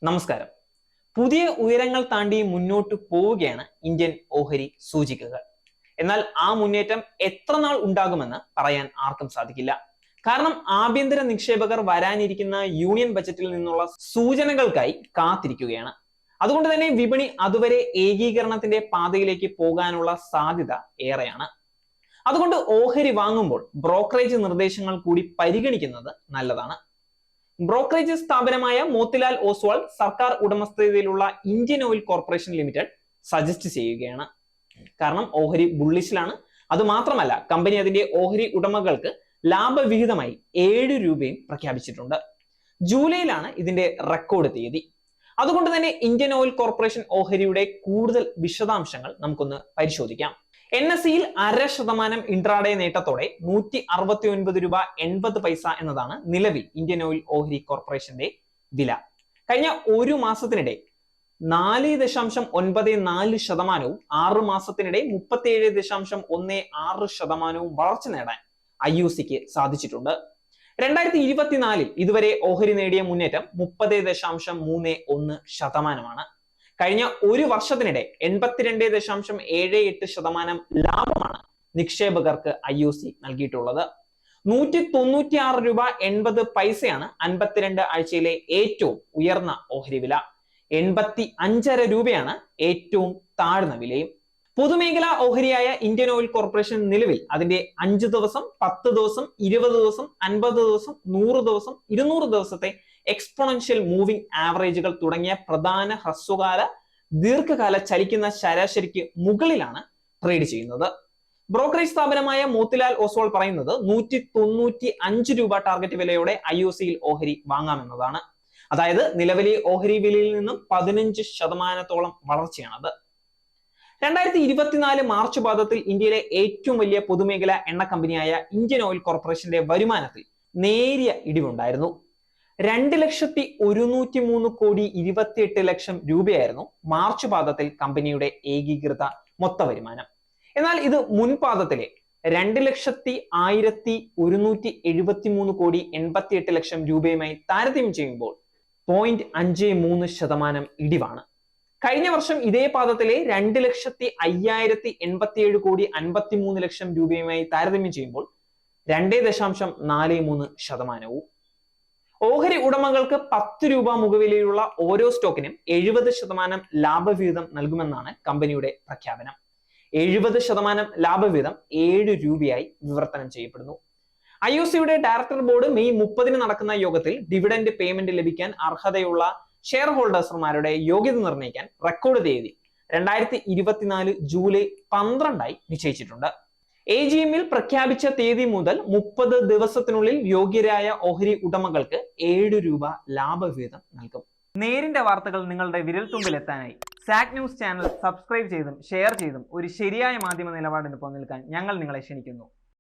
നമസ്കാരം. പുതിയ ഉയരങ്ങൾ താണ്ടി മുന്നോട്ട് പോവുകയാണ് ഇന്ത്യൻ ഓഹരി സൂചികകൾ. എന്നാൽ ആ മുന്നേറ്റം എത്ര നാൾ ഉണ്ടാകുമെന്ന് പറയാൻ ആർക്കും സാധിക്കില്ല. കാരണം ആഭ്യന്തര നിക്ഷേപകർ വരാനിരിക്കുന്ന യൂണിയൻ ബജറ്റിൽ നിന്നുള്ള സൂചനകൾക്കായി കാത്തിരിക്കുകയാണ്. അതുകൊണ്ട് തന്നെ വിപണി അതുവരെ ഏകീകരണത്തിന്റെ പാതയിലേക്ക് പോകാനുള്ള സാധ്യത ഏറെയാണ്. അതുകൊണ്ട് ഓഹരി വാങ്ങുമ്പോൾ ബ്രോക്കറേജ് നിർദ്ദേശങ്ങൾ കൂടി പരിഗണിക്കുന്നത് നല്ലതാണ്. ബ്രോക്കറേജ് സ്ഥാപനമായ മോത്തിലാൽ ഓസ്വാൾ സർക്കാർ ഉടമസ്ഥതയിലുള്ള Indian oil corporation limited suggest ചെയ്യുകയാണ്. കാരണം ഓഹരി ബുള്ളിഷിലാണ്. അതുമാത്രമല്ല, കമ്പനി അതിന്റെ ഓഹരി ഉടമകൾക്ക് ലാഭവിഹിതമായി 7 രൂപയും പ്രഖ്യാപിച്ചിട്ടുണ്ട്. ജൂലൈയിലാണ് ഇതിന്റെ റെക്കോർഡ് തീയതി. അതുകൊണ്ട് തന്നെ ഇന്ത്യൻ ഓയിൽ കോർപ്പറേഷൻ ഓഹരിയുടെ കൂടുതൽ വിശദാംശങ്ങൾ നമുക്കൊന്ന് പരിശോധിക്കാം. NSEയിൽ 0.5% ഇൻട്രാഡേ നേട്ടത്തോടെ 169 രൂപ 80 പൈസ എന്നതാണ് നിലവിൽ ഇന്ത്യൻ ഓയിൽ ഓഹരി കോർപ്പറേഷന്റെ വില. കഴിഞ്ഞ ഒരു മാസത്തിനിടെ 4.94%, 6 മാസത്തിനിടെ 37.16% വളർച്ച നേടാൻ IOCക്ക് സാധിച്ചിട്ടുണ്ട്. 2024 ഇതുവരെ ഓഹരി നേടിയ മുന്നേറ്റം 30.31% കഴിഞ്ഞ ഒരു വർഷത്തിനിടെ 82.78% ലാഭമാണ് നിക്ഷേപകർക്ക് IOC നൽകിയിട്ടുള്ളത്. 196 രൂപ 80 പൈസയാണ് 52 ആഴ്ചയിലെ ഏറ്റവും ഉയർന്ന ഓഹരി വില. 85.5 രൂപയാണ് ഏറ്റവും താഴ്ന്ന വിലയും. പൊതുമേഖലാ ഓഹരിയായ ഇന്ത്യൻ ഓയിൽ കോർപ്പറേഷൻ നിലവിൽ അതിന്റെ 5 ദിവസം, 10 ദിവസം, 20 ദിവസം, 50 ദിവസം, 100 ദിവസം, 200 ദിവസത്തെ എക്സ്പോണൻഷ്യൽ മൂവിംഗ് ആവറേജുകൾ തുടങ്ങിയ പ്രധാന ഹ്രസ്വകാല, ദീർഘകാല ചലിക്കുന്ന ശരാശരിക്ക് മുകളിലാണ് ട്രേഡ് ചെയ്യുന്നത്. ബ്രോക്കറേജ് സ്ഥാപനമായ മോത്തിലാൽ ഓസ്വാൾ പറയുന്നത് 195 രൂപ ടാർഗറ്റ് വിലയോടെ IOCയിൽ ഓഹരി വാങ്ങാമെന്നതാണ്. അതായത് നിലവിലെ ഓഹരി വിലയിൽ നിന്നും 15% വളർച്ചയാണത്. 2024 മാർച്ച് പാദത്തിൽ ഇന്ത്യയിലെ ഏറ്റവും വലിയ പൊതുമേഖലാ എണ്ണ കമ്പനിയായ ഇന്ത്യൻ ഓയിൽ കോർപ്പറേഷന്റെ വരുമാനത്തിൽ നേരിയ ഇടിവുണ്ടായിരുന്നു. 2,103,28,00,000 രൂപയായിരുന്നു മാർച്ച് പാദത്തിൽ കമ്പനിയുടെ ഏകീകൃത മൊത്ത വരുമാനം. എന്നാൽ ഇത് മുൻപാദത്തിലെ 2,01,173,88,00,000 രൂപയുമായി താരതമ്യം ചെയ്യുമ്പോൾ 0.53% ഇടിവാണ്. കഴിഞ്ഞ വർഷം ഇതേ പാദത്തിലെ 2,05,87,53,00,000 രൂപയുമായി താരതമ്യം ചെയ്യുമ്പോൾ 2.43%. ഓഹരി ഉടമകൾക്ക് 10 രൂപ മുഖവിലയുള്ള ഓരോ സ്റ്റോക്കിനും 70% ലാഭവിഹിതം നൽകുമെന്നാണ് കമ്പനിയുടെ പ്രഖ്യാപനം. 70% ലാഭവിഹിതം 7 രൂപയായി വിവർത്തനം ചെയ്യപ്പെടുന്നു. IOCയുടെ ഡയറക്ടർ ബോർഡ് മെയ് 30 നടക്കുന്ന യോഗത്തിൽ ഡിവിഡന്റ് പേയ്മെന്റ് ലഭിക്കാൻ അർഹതയുള്ള ഷെയർ ഹോൾഡേഴ്സുമാരുടെ യോഗ്യത നിർണ്ണയിക്കാൻ റെക്കോർഡ് തീയതി 2024 ജൂലൈ 12 നിശ്ചയിച്ചിട്ടുണ്ട്. AGMൽ പ്രഖ്യാപിച്ച തീയതി മുതൽ 30 ദിവസത്തിനുള്ളിൽ യോഗ്യരായ ഓഹരി ഉടമകൾക്ക് 7 രൂപ ലാഭവിഹിതം നൽകും. നേരിന്റെ വാർത്തകൾ നിങ്ങളുടെ വിരൽത്തുമ്പിൽ എത്താനായി സാക് ന്യൂസ് ചാനൽ സബ്സ്ക്രൈബ് ചെയ്തും ഷെയർ ചെയ്തും ഒരു ശരിയായ മാധ്യമ നിലപാടിന് നിൽക്കാൻ ഞങ്ങൾ നിങ്ങളെ ക്ഷണിക്കുന്നു.